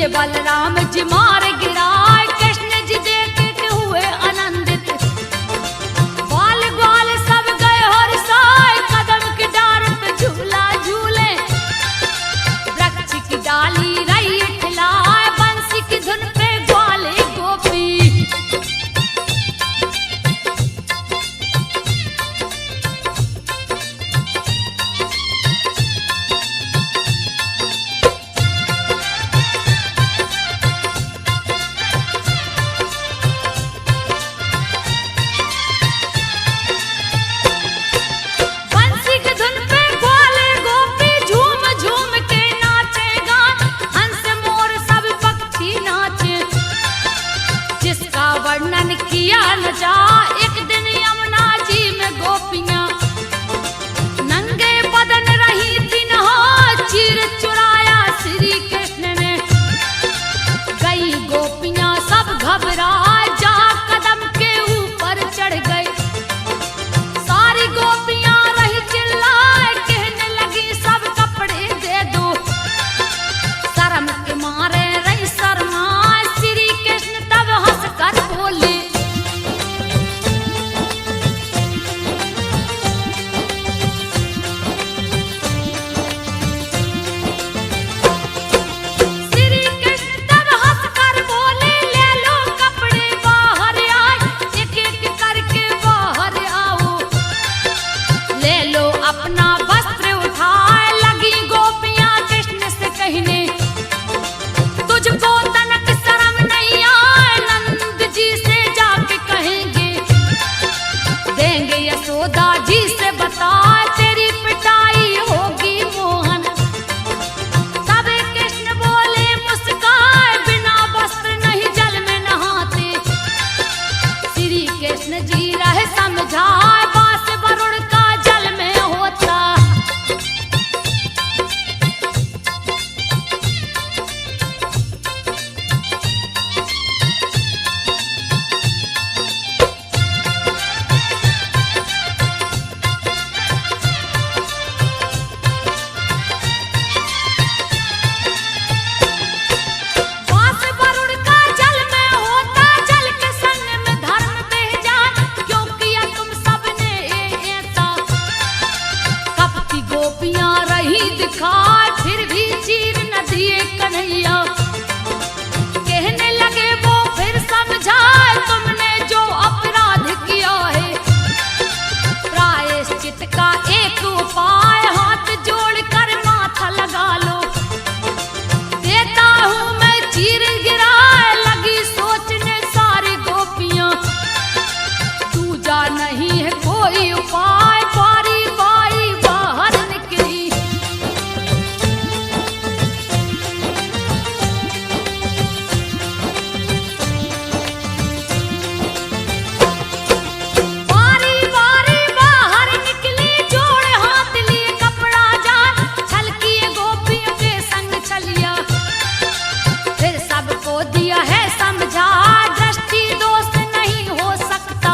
दिए बलराम जी मार गिराए, कृष्ण जी देख के हुए आनंदित। ग्वाल ग्वाल सब गए हर्षाए, कदम की डार पे झूला झूले। वृक्ष की डाली रही ठिलाए, बंसी की धुन पे ग्वाले गोपी। वर्णन किया न जा, एक दिन यमुना जी में गोपियां नंगे बदन रही थी नहा, चीर चुराया श्री कृष्ण ने। गई गोपियां सब घबराए, जा कदम के ऊपर चढ़ गई। सारी गोपियां रही चिल्लाए, कहने लगी सब कपड़े दे दो। शर्म के मारे रही शर्माए, श्री कृष्ण तब हंस कर बोले। श्री कृष्ण तब हंस कर बोले, ले लो कपड़े बाहर आए, एक एक करके बाहर आओ। ले लो अपना वस्त्र उठाए, लगी गोपियां कृष्ण से कहने, तुझको तनक शर्म नहीं आए, नंद जी से जाके कहेंगे। देंगे यशोदा जी से बता, तेरी पिटाई होगी मोहन। तब कृष्ण बोले मुस्काए, बिना वस्त्र नहीं जल में नहाते। श्री कृष्ण जी रहे समझाए, बास वरुण का जल में होता। बास वरुण का जल में होता, जल के संग में धर्म बह जाए, क्यों किया तुम सबने ऐसा। कपटी गोपियां रही दिखाए, फिर भी चीर न दिए कन्हैया। कहने लगे वो फिर समझाए, तुमने जो अपराध किया है। प्रायश्चित का एक उपाय, हाथ जोड़कर माथा लगा लो। देता हूँ मैं चीर गिराए, लगी सोचने सारी गोपियां। दूजा नहीं है कोई उपाय, बारी बारी बाहर निकली। बारी बारी बाहर निकली, जोड़ हाथ लिए कपड़ा जाए, छलकिए गोपियों के संग चलिया। फिर सबको दिया है समझा, दृष्टि दोष नहीं हो सकता।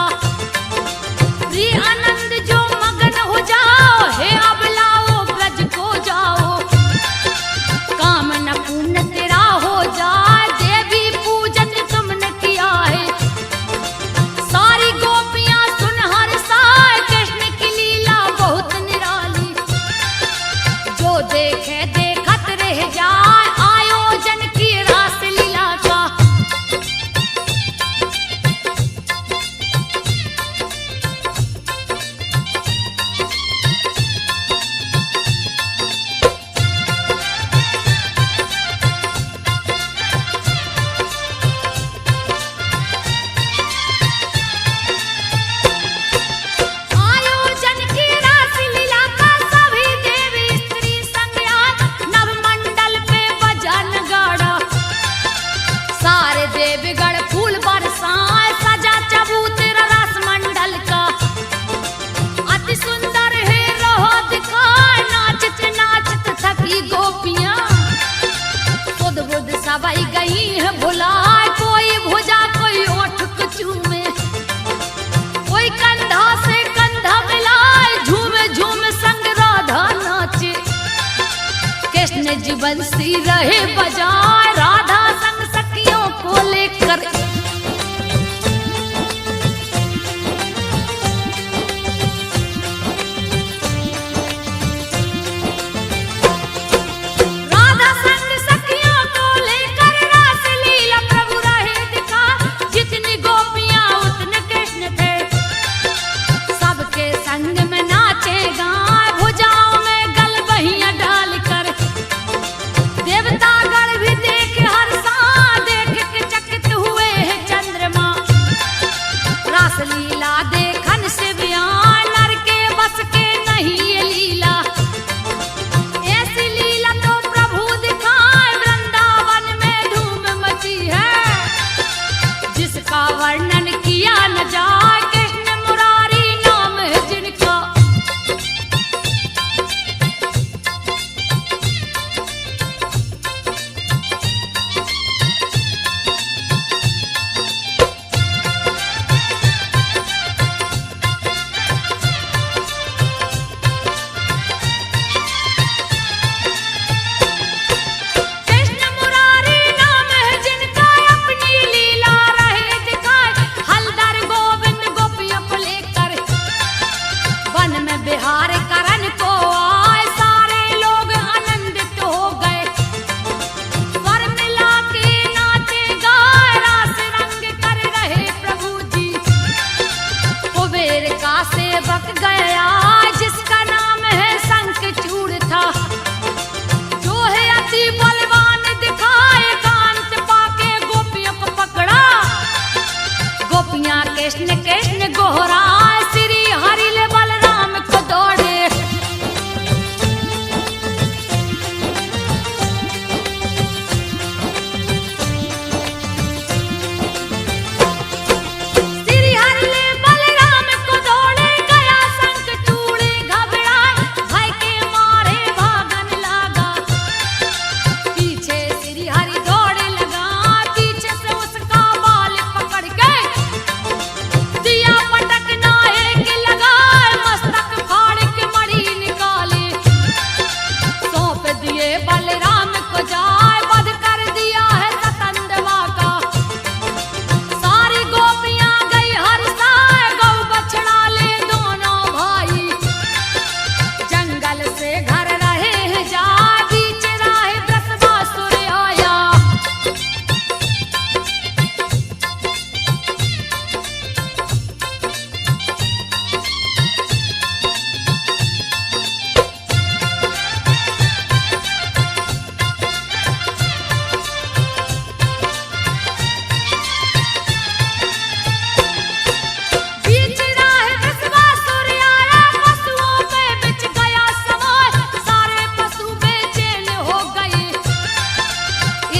प्रिय आनंद जो मगन हो जाओ, हे अब लाओ ब्रज को जाओ। काम न पुण्य तेरा हो जाए, देवी पूजन तुमने किया है। सारी गोपियां सुन हर्षाए, कृष्ण की लीला बहुत निराली। जो देखे देखत रह जाए, आयोजन की रास लीला का। आयोजन की रास लीला का सभी देवी स्त्री संग आए, नव मंडल पे बजन गाड़ा। सारे देवगण फूल बरसाए, सजा चबूतरा रस मंडल का। अति सुंदर है रहो दिखाए, नाचत नाचत थकी गोपियां। सुध बुध सबाई गई है भुलाए, कोई भुजा कोई ओठ को चूमे। कोई कंधा से कंधा मिलाए, झूमे झूमे संग राधा नाचे। कृष्ण जी बंसी रहे बजाए, राधा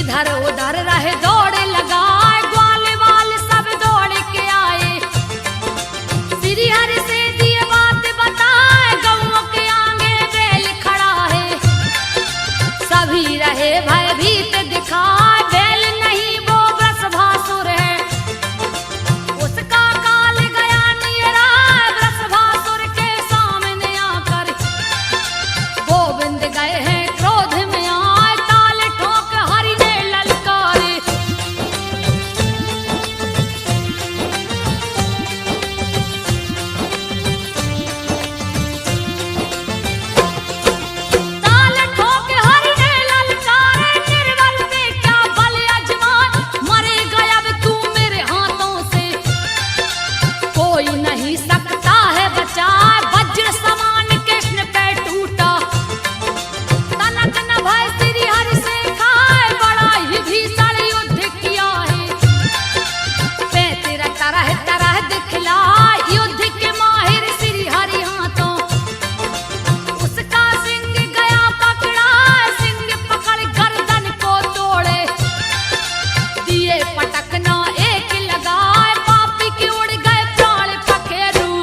इधर उधर रहे दौड़ लगाए, ग्वाल वाल सब दौड़ के आए। श्री हरि से दिए बात बताए, गऊ के आगे बैल खड़ा है। सभी रहे भयभीत दिखाए, बैल नहीं वो वृषभासुर है। उसका काल गया नियरा, वृषभासुर के सामने आकर। गोविंद गए हैं क्रोध में आए, ताल ठोक हरि ने ललकारे। ताल ठोक हरि ने ललकारे, निर्बल पे क्या बल अजमाए। मरे गया अब तू मेरे हाथों से, कोई नहीं सकता है बचाए। वज्र समान कृष्ण पे टूटा, तनक न भय श्री हरि से खाए। बड़ा ही भीषण युद्ध किया है, पैतरा तरह तरह दिखलाए। युद्ध के माहिर श्री हरि हाथों, उसका सिंह गया पकड़ा। सिंह पकड़ गर्दन को तोड़े, दिए पटकना एक लगाए। पापी के उड़ गए प्राण पखेरु।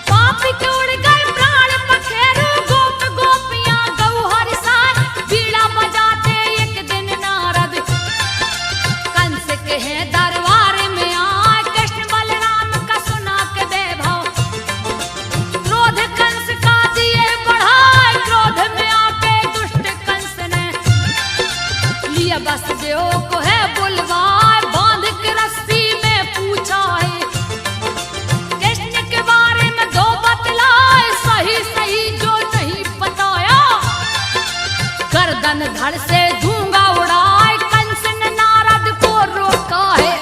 पापी के उड़ गए प्राण पखेरु। गोप गोपियां गौ हरि साथ, बीड़ा बजाते एक दिन नारद। कंस के हैं दरबार में आए, कृष्ण बलराम का सुना के वैभव। क्रोध कंस का दिए बढ़ाए, क्रोध में आके दुष्ट कंस ने लिया वसुदेव को है बुलवाए। बांध के रस्सी में पूछा है, कृष्ण के बारे में दो बतलाए। सही सही जो नहीं बताया, गर्दन धड़ से धूंगा उड़ाए। कंस ने नारद को रोका है,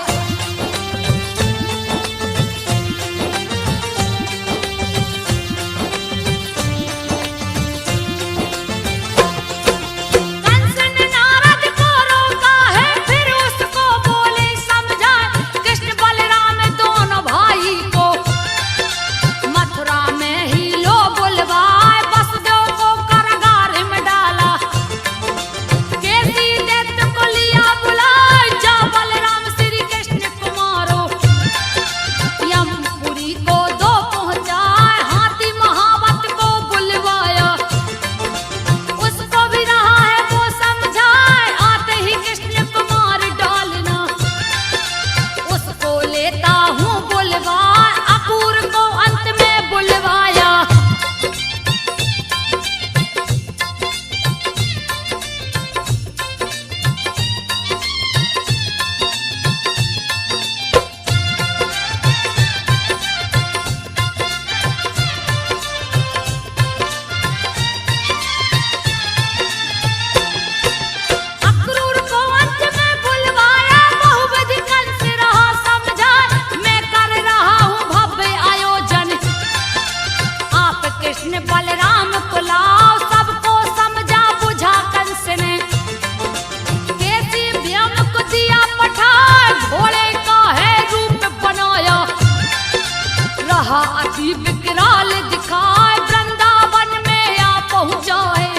कंस ने नारद को रोका है। फिर उसको बोले समझाए, कृष्ण बलराम दोनों भाई को मथुरा में ही लो बुलवाए। वसुदेव को कारागार में डाला, केसी दैत्य को लिया बुलाए। जा बलराम श्री कृष्ण को मारो, यमपुरी को दो पहुंचाए। हाथी महावत को बुलवाया, उसको भी रहा है वो समझाए। आते ही कृष्ण को मार डालना, उसको लेता हूँ बुलवाए। अपूर को अंत में बुलवाया। अक्रूर को अंत में बुलवाया। बहुविध कंस रहा समझाए, मैं कर रहा हूँ भव्य आयोजन। आप कृष्ण बलराम को लाओ, सबको समझा बुझा कंस ने। केसी व्योम को दिया पठाए, घोड़े का है रूप बनाया। रहा अति विकराल दिखाए, वृंदावन में आ पहुंचाए।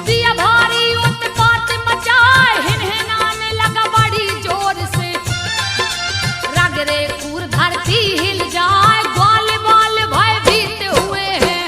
दिया भारी उत्पात मचाए, हिनहिनाने लगा बड़ी जोर से। रगरे खूर धरती हिल जाए, ग्वाल बाल भयभीत हुए हैं।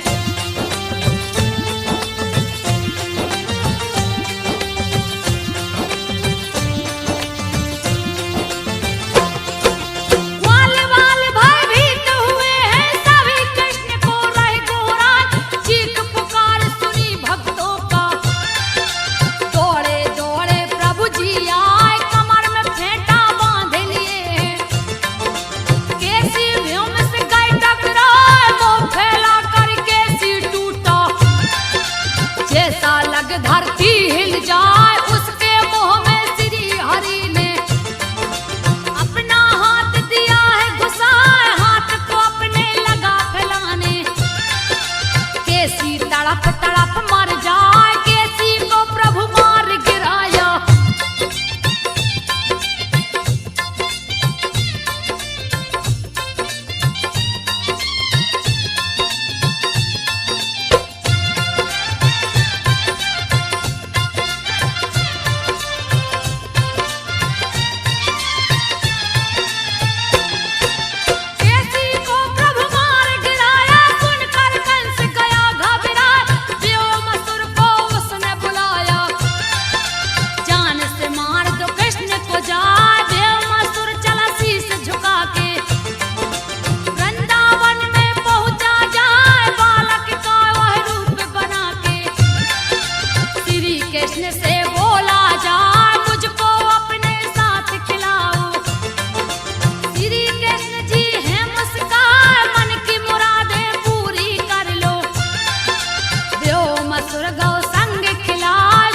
असुर गौ संग खिला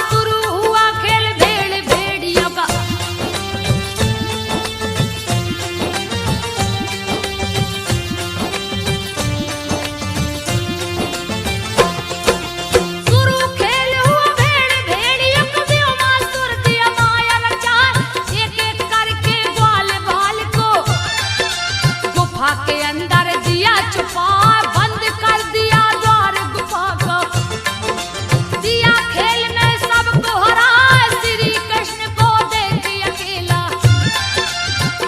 शुरू हुआ खेल भेड़ भेड़ियों का। शुरू खेल हुआ भेड़ भेड़ियों का, व्योमासुर दिया माया रचार, एक एक करके ग्वाल बाल को गुफा के अंदर दिया छुपा, बंद कर दिया द्वार गुफा का। दिया खेल में सबको हरा, श्री कृष्ण को देख अकेला,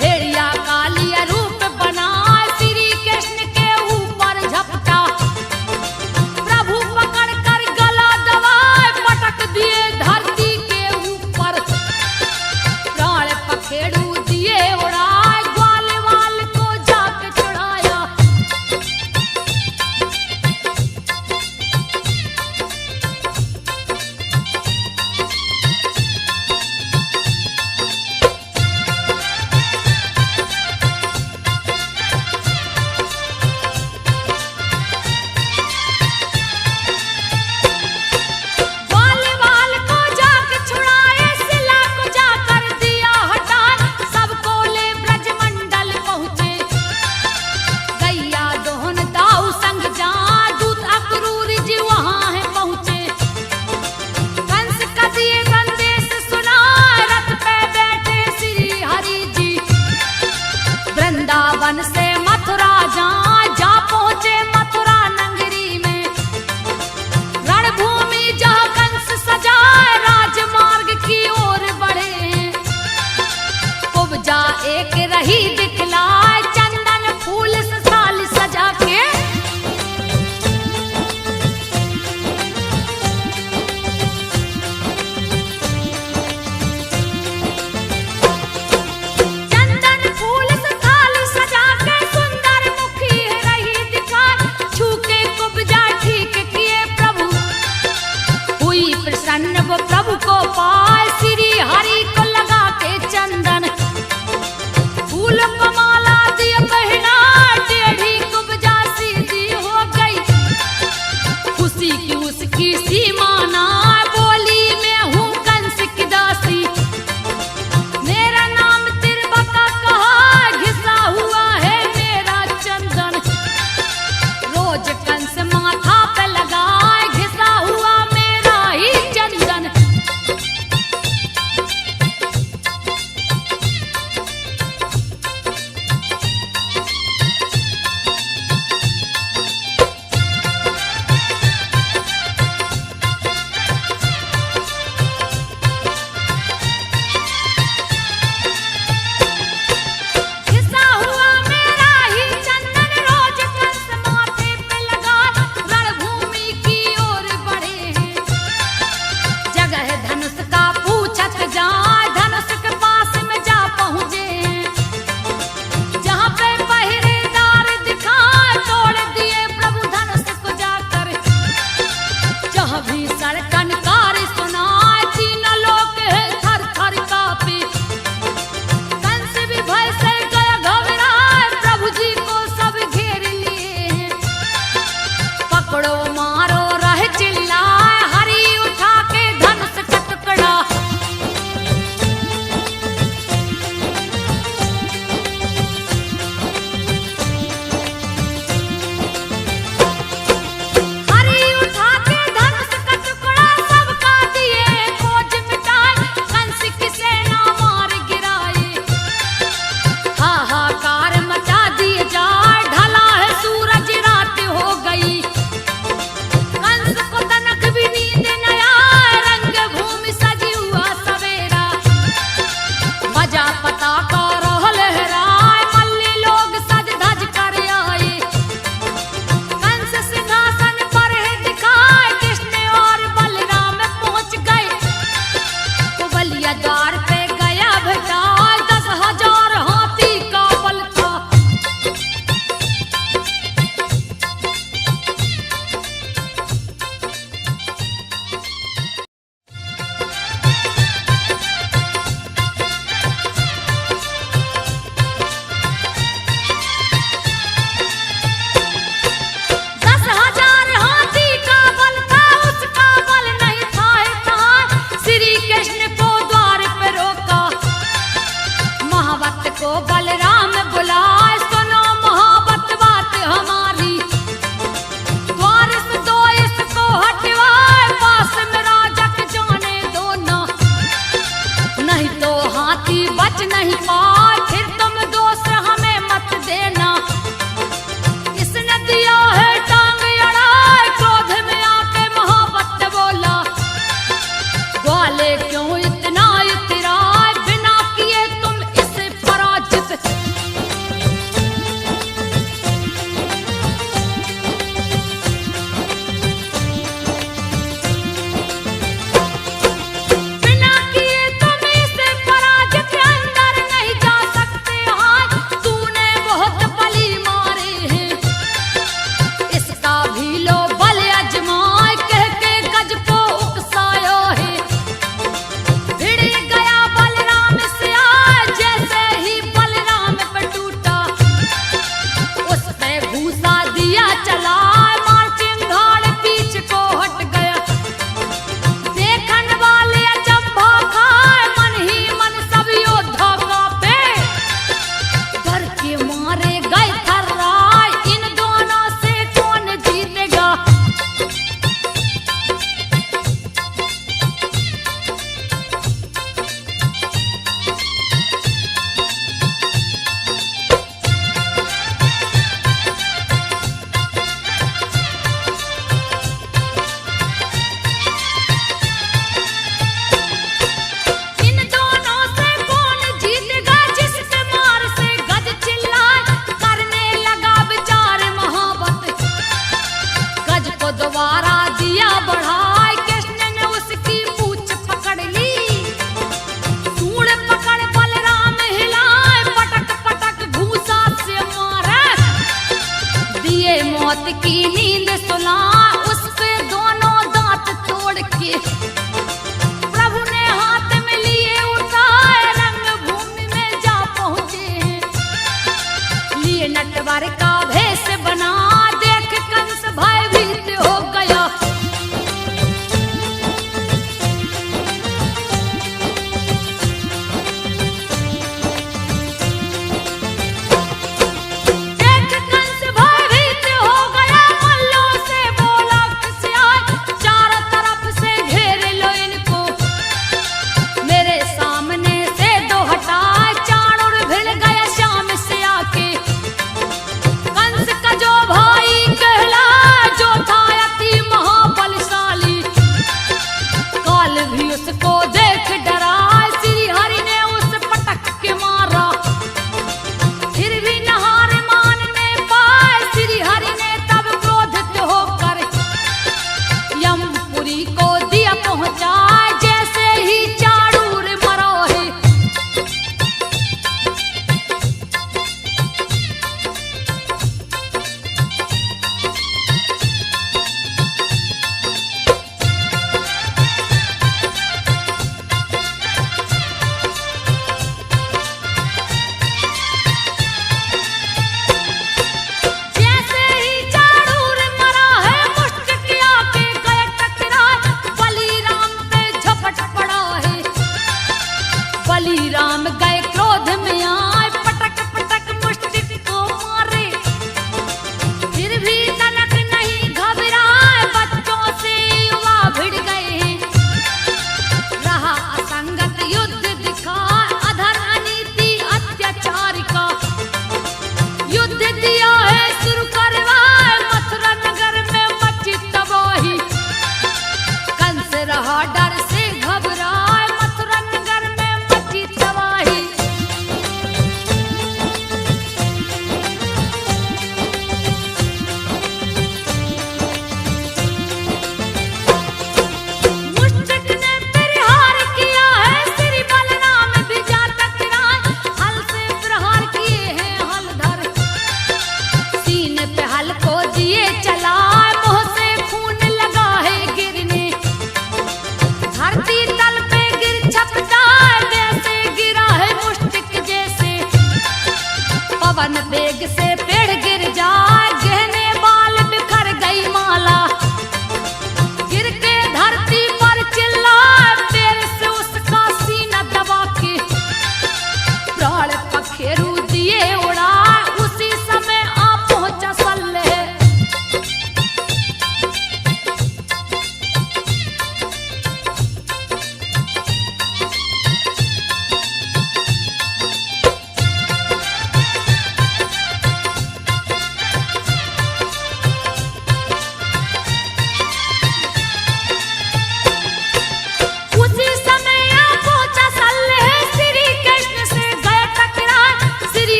भेड़िया कालिया रूप बना श्री कृष्ण के ऊपर झपटा। प्रभु पकड़ कर गला दबाए पटक दिए धरती के ऊपर, प्राण पखेड़ू दिए उड़ाए, ग्वाल वाल को जाके छुड़ाया। ग्वाल वाल को जाके छुड़ाए, शिला को जाकर दिया हटाए, सबको ले ब्रजमंडल पहुँचे। गैया दोहन दाऊ संग जा, दूत अक्रूर जी वहाँ है पहुँचे। कंस का दिए संदेश सुना, रथ पे बैठे श्री हरि जी, वृंदावन से मथुरा जा पहुँचे मथुरा नगरी में। रणभूमि जहाँ कंस सजाए, राजमार्ग की ओर बढ़े हैं। कुब्जा एक रही दिखलाए, चंदन फूल से साल सजा के। चंदन फूल से थाल सजा के, सुंदर मुखी रही दिखाए, छू के कुब्जा ठीक किए प्रभु, हुई प्रसन्न वो प्रभु को पाए, श्री हरि को लगा के चंदन। फूल को माला दिया पहना, टेढ़ी कुब्जा सीधी हो गई, खुशी की उसकी सीमा ना, बोली मैं हूँ कंस की दासी। मेरा नाम तिरबका कहा, घिसा हुआ है मेरा चंदन, रोज कंस माथा पे लगाए, घिसा हुआ मेरा ही चंदन।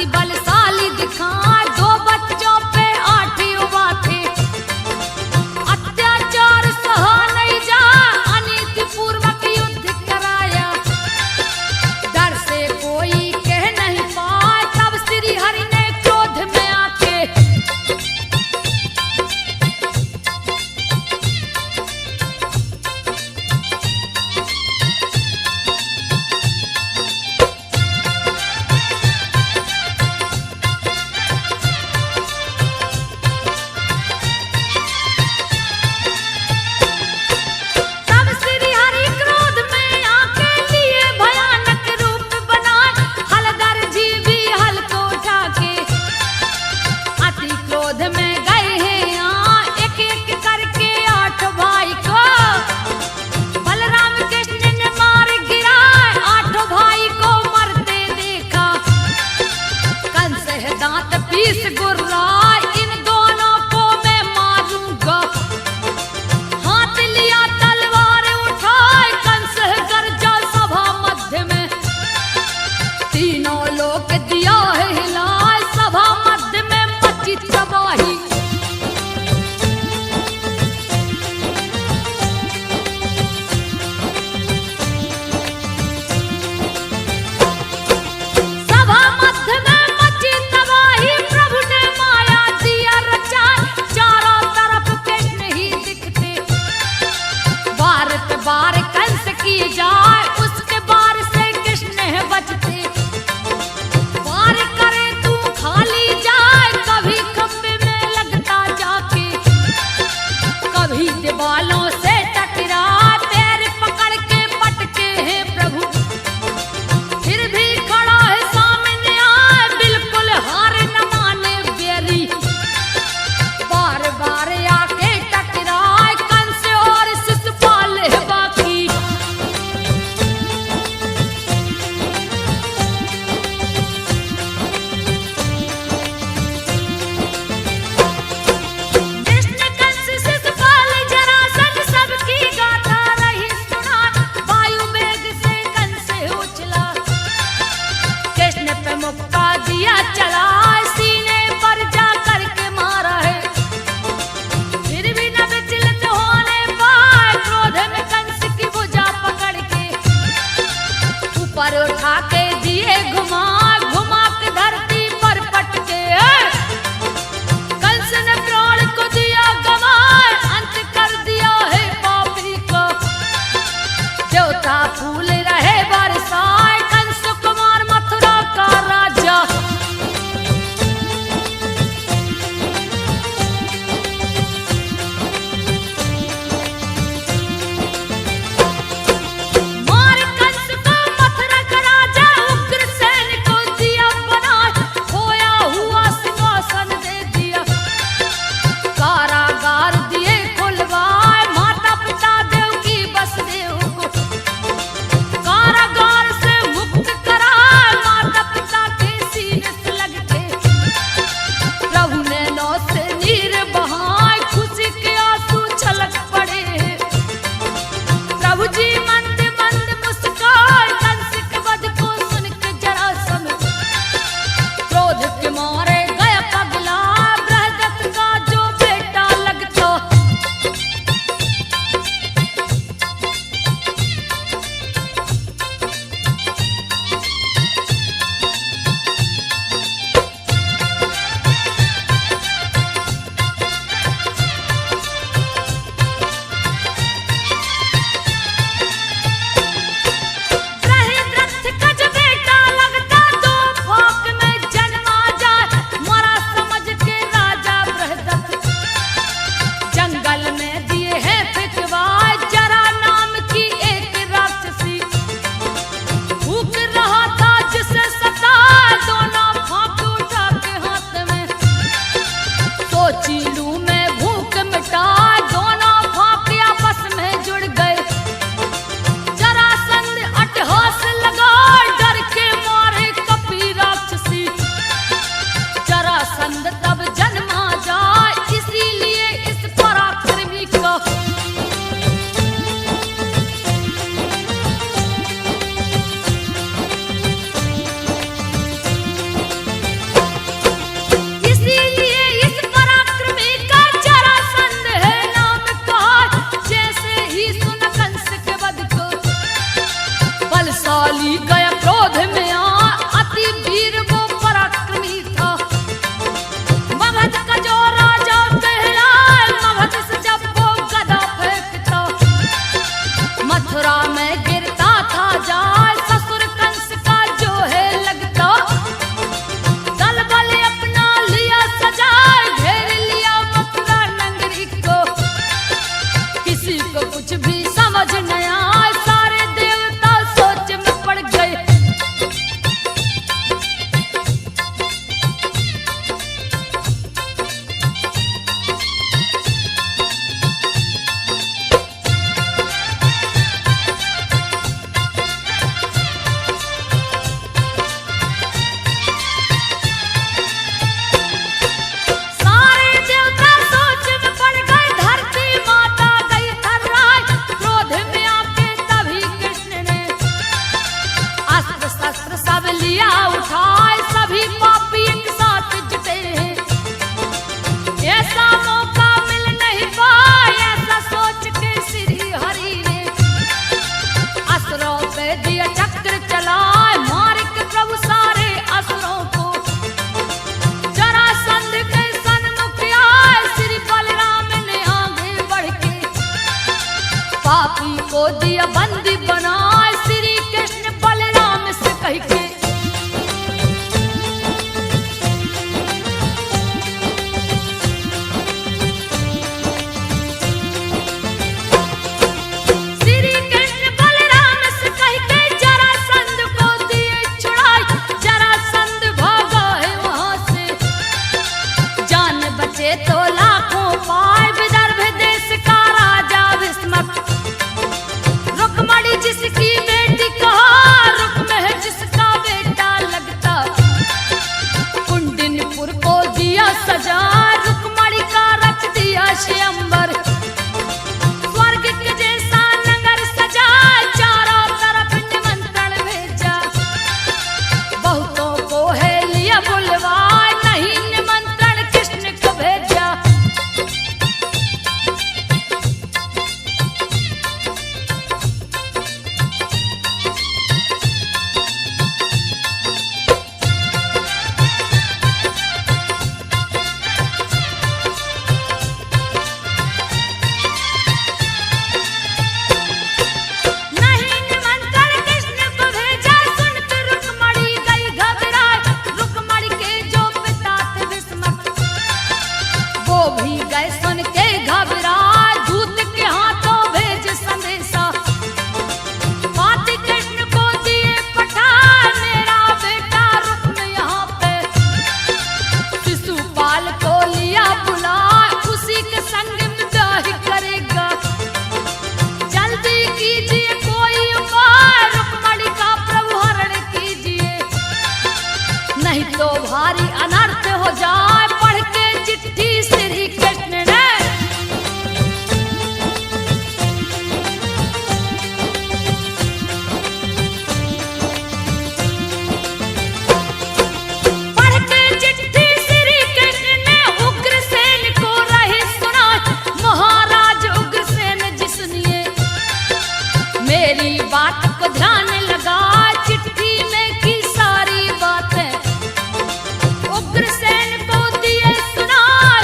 अति बलशाली दिखाए, 2 बच्चों पे 8 युवा थे। अत्याचार सहा नहीं जा, अनीति पूर्वक युद्ध कराया। डर से कोई कह नहीं पाए, तब श्री हरि ने क्रोध में आके बार कंस की जाए, उसके बार से कृष्ण है बचते। बार नहीं तो भारी अनर्थ हो जाए। पढ़ के चिट्ठी श्री कृष्ण ने मेरी बात को ध्यान लगा, चिट्ठी में की सारी बातें उग्रसेन को दिए सुना।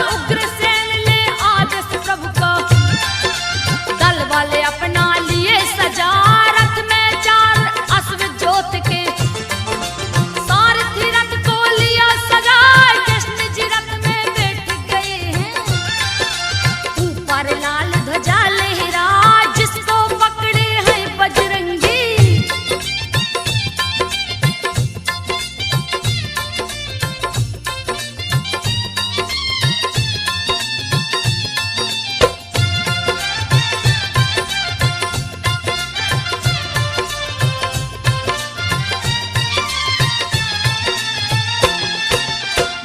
उग्रसेन ले आदेश प्रभु का, दल वाले अपना लिए सजा। रथ में 4 अश्व जोत के, सारथी रथ को लिया सजा। कृष्ण जी रथ में बैठ गए हैं, ऊपर लाल ध्वजा लहरा। जिसको पकड़े हैं बजरंगी,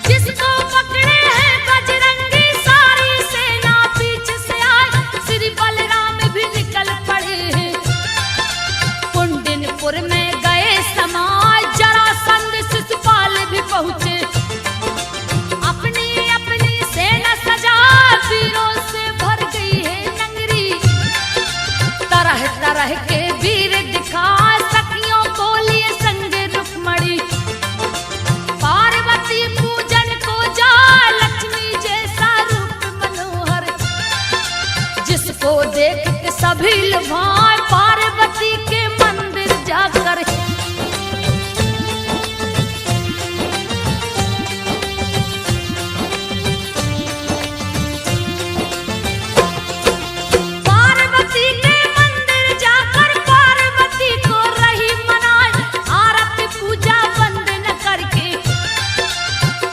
जिसको पकड़े हैं बजरंगी, सारी सेना पीछे से आई। श्री बलराम भी निकल पड़े हैं, कुंडिनपुर में गए समाज। जरासंध शिशुपाल भी पहुंचे, अपनी अपनी सेना सजा। वीरों से भर गई है नगरी, तरह तरह के वीर दिखा। सखियों को लिए संग रुक्मणी, पार्वती पूजन को जा। लक्ष्मी जैसा रूप मनोहर, जिसको देख के सभी लुभाए। पार्वती के मंदिर जाकर पार्वती के मंदिर जाकर पार्वती को रही मनाए। आरती पूजा बंद न करके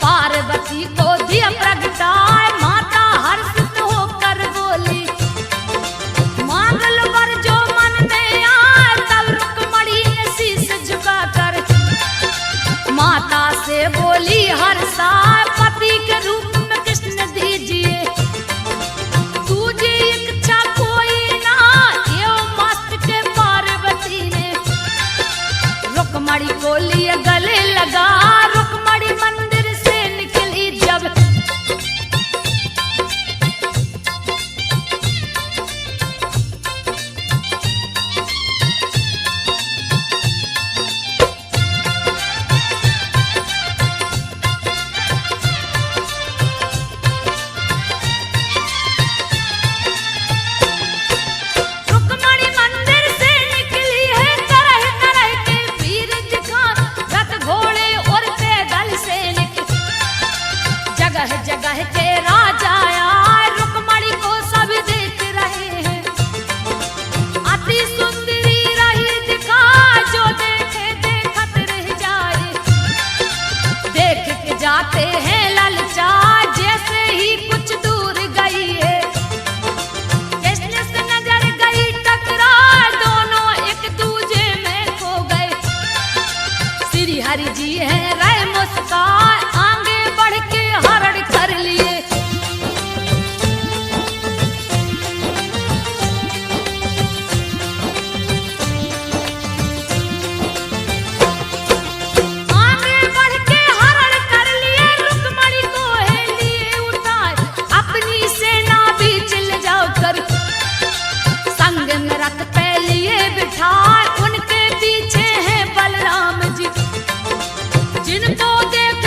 पार्वती को दिया प्रगटाए। माता हर्षित होकर बोली, मांग लो वर जो मन में आए। तब रुक्मणी ने शीश झुकाकर माता से बोली, हर्षा पति के रूप में कृष्ण दीजिए। तुझे इच्छा कोई ना, यो मस्त के पार्वती ने रुक्मणी को लिए गले लगा। रुक्मणी मंदिर से निकली जब, रुक्मणी मंदिर से निकली है। तरह तरह के वीर दिखा, रथ घोड़े और पैदल सैनिक। जगह जगह के राजा आए, रुक्मणी को सब देख रहे हैं। अति सुंदरी रही दिखा, जो देखे देखत रह जाए। देख के जाते हैं ललचा, जैसे ही कुछ दूर गई है। कृष्ण से नजर गई टकरा, दोनों एक दूजे में खो गए। श्री हरि जी हैं रहे मुस्कान, आगे बढ़ के हरण कर लिए। आगे बढ़ के हरण कर लिए, रुक्मणी को है लिए उठाए। अपनी सेना बीच ले जाओ कर, संग में रथ पे लिए बिठाए। उनके पीछे हैं बलराम जी, जिनको देख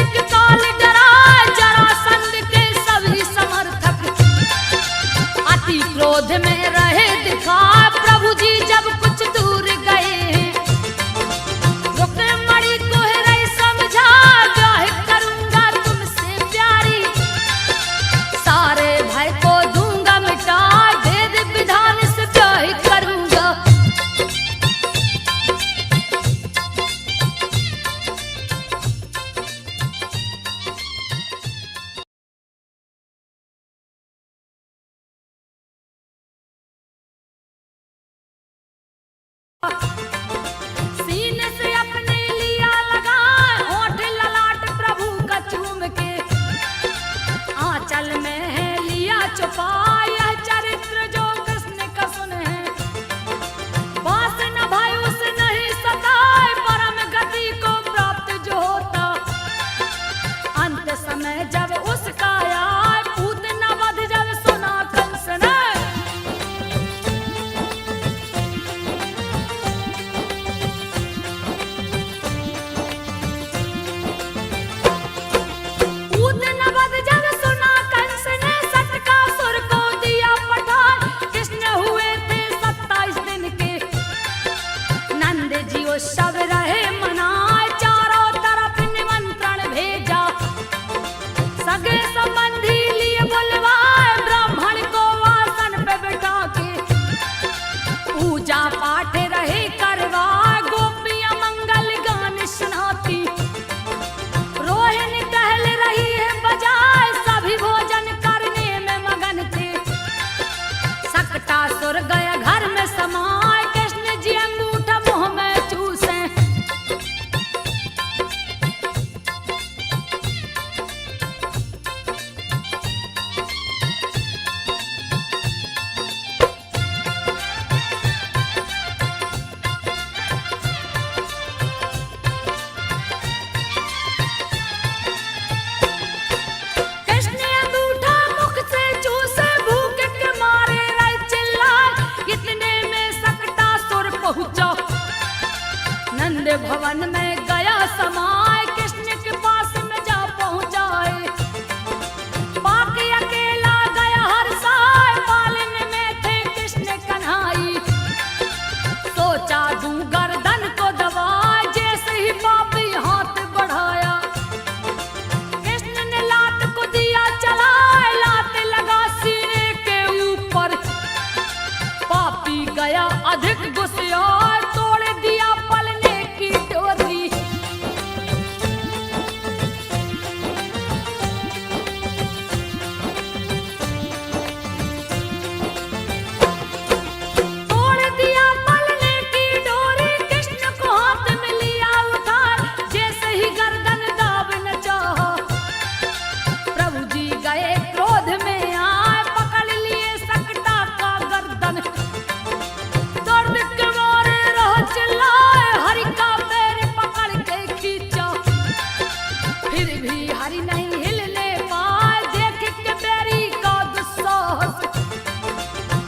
फिर भी हरि नहीं हिलने पाए, देख के बेरी का दुस्साहस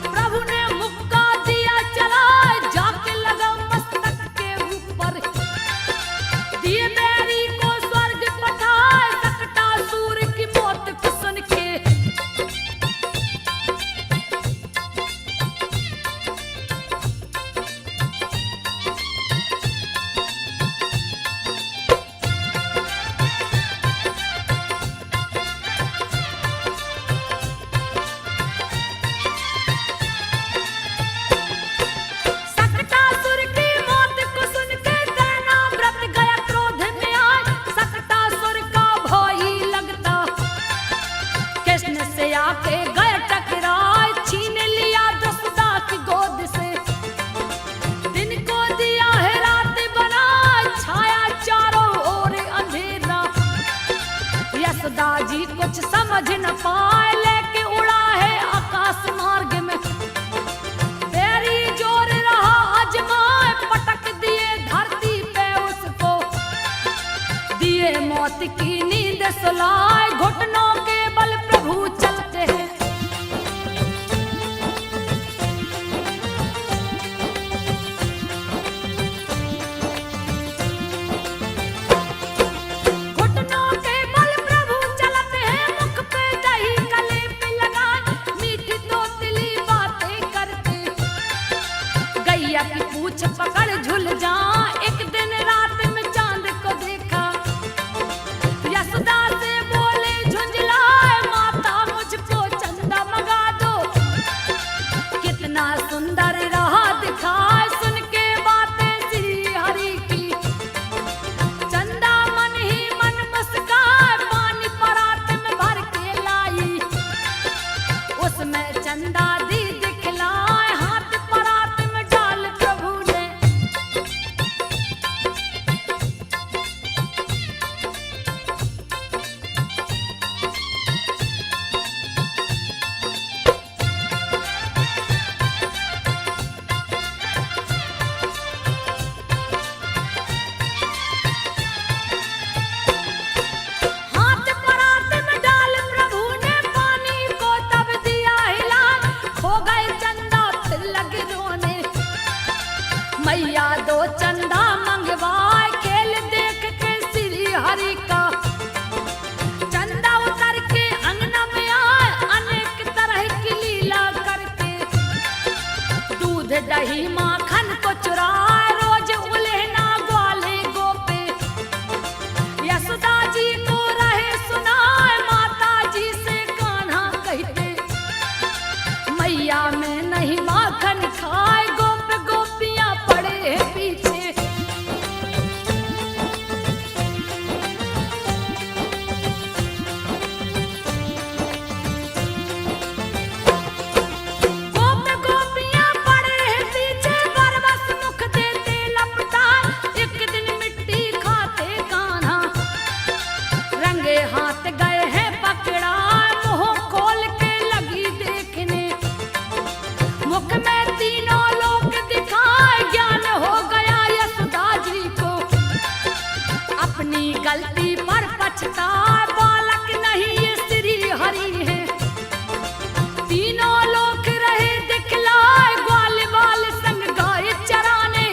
प्रभु ने मुक्का दिया चला, जाके लगा मस्तक के ऊपर, दिए बेरी को स्वर्ग पठाए, सकटासुर की मौत को सुन के सकटासुर की मौत को सुन के दैनाव्रत गया क्रोध में आए, सकटासुर का भाई लगता कृष्ण से आके गए टकराए, छीन लिया दसदा की गोद से, दिन को दिया है रात बना, छाया चारों ओर अंधेरा, यशोदा जी कुछ समझ न पाए, लेके उड़ा है आकाश मार्ग में, बेरी जोर रहा अजमाए, पटक दिए धरती पे उसको, दिए मौत की नींद सुलाए, घुटनों के बल प्रभु चलते हैं, घुटनों के बल प्रभु चलते हैं, मुख पे दही गले पे लगाए, मीठी तोतली बातें करते, गैया की पूछ पकड़ झुल जा, एक दिन रात में चांद को देखा, यशोदा से बोले झुंझलाए, माता मुझको चंदा मंगा दो, कितना सुंदर रहा दिखाए, सुन के बातें श्री हरि की, चंदा मन ही मन मुस्काए, पानी परात में भर के लाई, उसमें चंदा दी दिखलाए, हाथ परात में डाल प्रभु ने, हाथ परात में डाल प्रभु ने, पानी को तब दिया हिला, खो गए चंदा फिर लगे रोने, मैया दो चंदा मंगवाए, खेल देख के श्री हरि का, चंदा उतर के अंगना में आए, अनेक तरह की लीला करके, दूध दही माखन को चुराए, रोज उलेहना ग्वाले गोपे, यशोदा जी को रहे सुनाए, माता जी से कान्हा कहते, मैया में नहीं माखन खाए, गोप गोपियां पड़े हैं पीछे, गोप गोपियां पड़े हैं पीछे, बरबस मुख देते लपटाए, एक दिन मिट्टी खाते कान्हा, रंगे हाथ गए हैं पकड़ा, मुंह खोल के लगी देखने, मुख में तीनों लोक दिखाए, ज्ञान हो गया यशोदा जी को, अपनी गलती पर पछताए, बालक नहीं ये श्री हरि है, तीनों लोक रहे दिखलाए, ग्वाल बाल संग गाय चराने,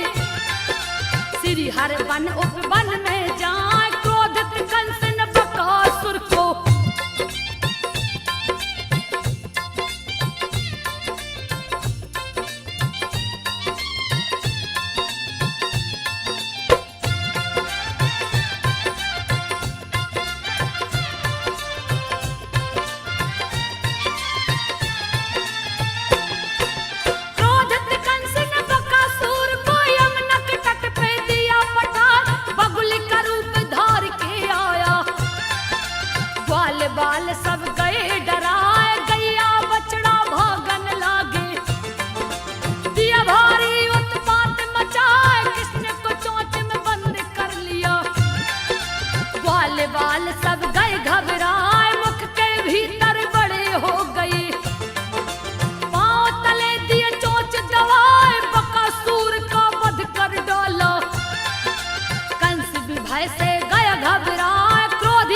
श्री हर वन उपवन में जाए, क्रोधित कंस न बकासुर को, क्रोधित कंस ने बकासुर को यमुना के तट पे दिया पठा, बगुल का रूप धार के आया, ग्वाल बाल सब गए डराए, गैया बछड़ा भागन लागे, दिया भारी उत्पात मचाए, कृष्ण को चोंच में बंद कर लिया, ग्वाल बाल सब गए घबराए, मुख के भीतर बड़े हो गए, पांव तले दिए चोंच दबाए, बकासुर का वध कर डाला, कंस भी भय से गया घबराए, क्रोधित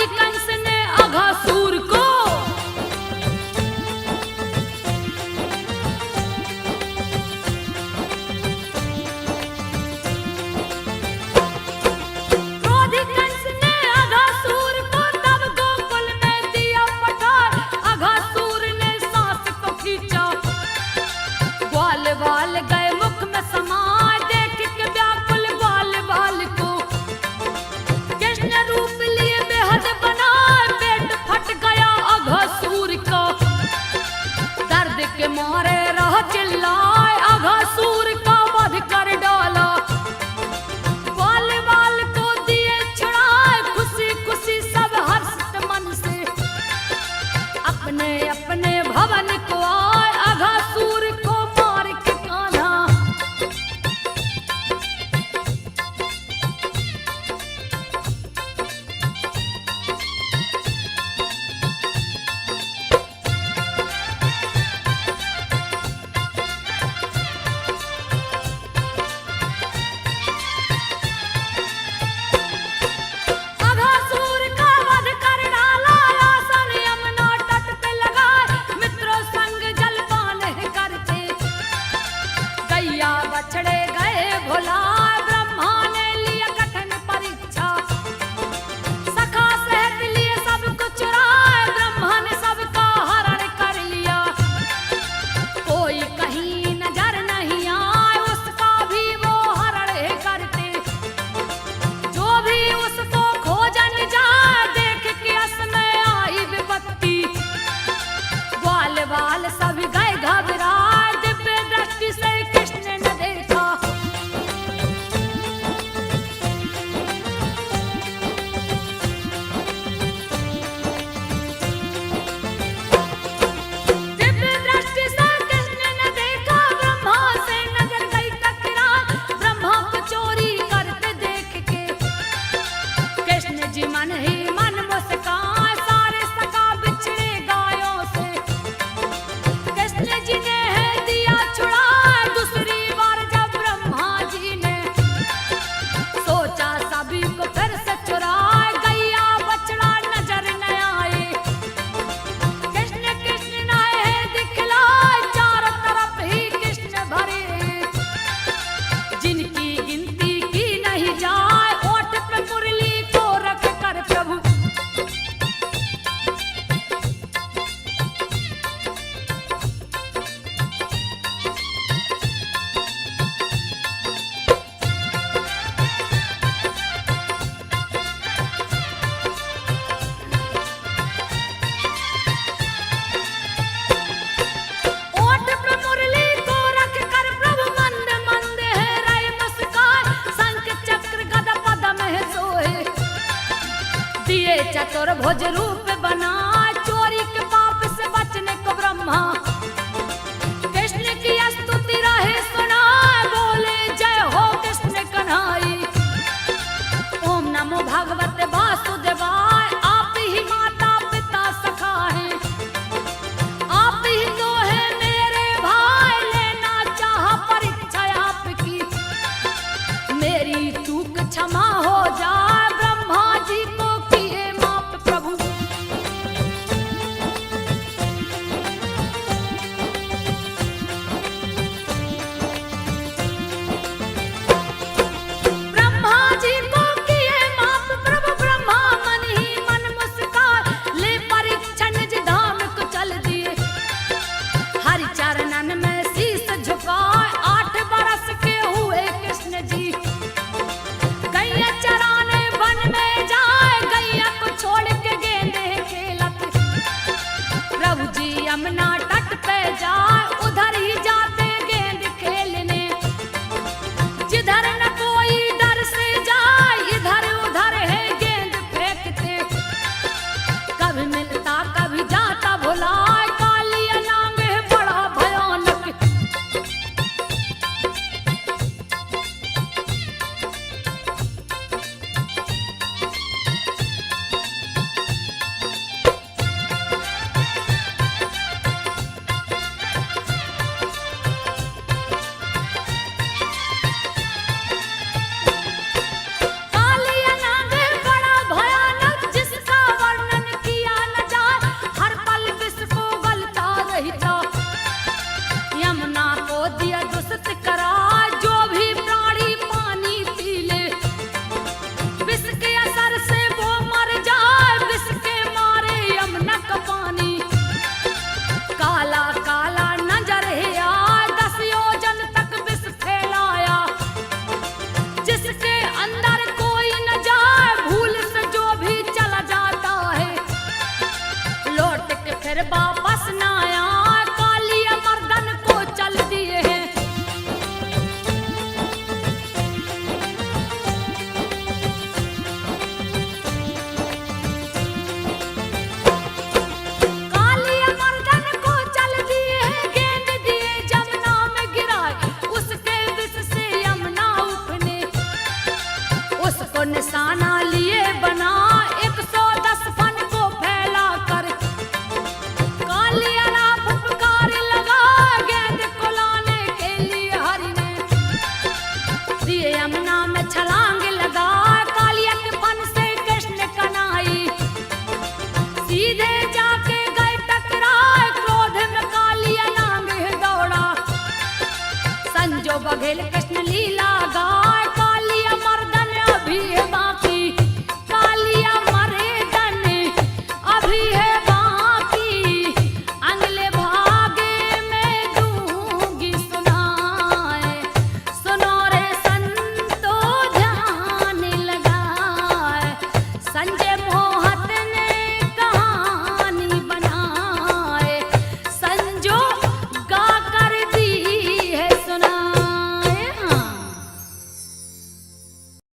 मन ही मन मुस्काए, सारे सका बिछड़े गायों से। कृष्ण जी ने है दिया छुड़ा, दूसरी बार जब ब्रह्मा जी ने सोचा सभी को फिर से चुराए, गैया बछड़ा नजर न आए। कृष्ण कृष्ण नाए दिखलाए, चारों तरफ ही कृष्ण भरे, जिनकी गिनती की नहीं जाए। ओठ पे मुरली को रख कर प्रभु ओठ पे मुरली को रख कर प्रभु मंद मंद है रहे मुस्काए, शंख चक्र गदा पद्म है सोए, दिए चतुर्भुज रूप बनाए, चोरी के पाप से बचने को ब्रह्मा कृष्ण की स्तुति रहे सुनाए, बोले जय हो कृष्ण कन्हाई। ओम नमो भगवते वासुदेवाय, आप ही माता पिता सखा हैं, आप ही तो है मेरे भाई, लेना चाह परीक्षा आपकी, मेरी चूक क्षमा हो जाए। ब्रह्मा जी को किए माफ प्रभु ब्रह्मा जी को किए माफ प्रभु, ब्रह्मा मन ही मन मुस्काए, ले परीक्षा निज धाम को चल दिए, हरि चरणन में शीस झुकाए। 8 बरस के हुए कृष्ण जी, गैया चराने वन में जाए, गैया को छोड़ के गेंदे खेलत, प्रभु जी यमुना तट पे जाए, उधर ही जाते गेंद खेलने, जिधर न कोई डर से जाए, इधर उधर है गेंद फेंकते, कभी मिलता कभी जाता भुलाए, कालिया नांग है बड़ा भयानक। कालिया नाग बड़ा भयानक, जिसका वर्णन किया न जाए, हर पल विष को गलता रहता, यमुना को दिया दुष्ट करार, जो भी प्राणी पानी पी ले, विष के असर से वो मर जाए, विष के मारे यमुना का पानी काला काला नजर है आए, 10 योजन तक विष फैलाया, जिसके अंदर कोई न जाए, भूल से जो भी चला जाता है, लौट के फिर वापस न आया। कालिया मर्दन को चल दिए हैं, कालिया मर्दन को चल दिए हैं, गेंद दिए जमुना में गिराए, उसके विष से यमुना उठने, उसको निशाना लिए बना, 110 फन को फैला कर, कालिया राम फुफकार लगा, गेंद को लाने के लिए हरि ने दिए यमुना में छलांग लगा, कालिया के फन से कृष्ण कन्हाई सीधे जाके गए टकराए, क्रोध में कालिया नांग दौड़ा, संजो बघेल के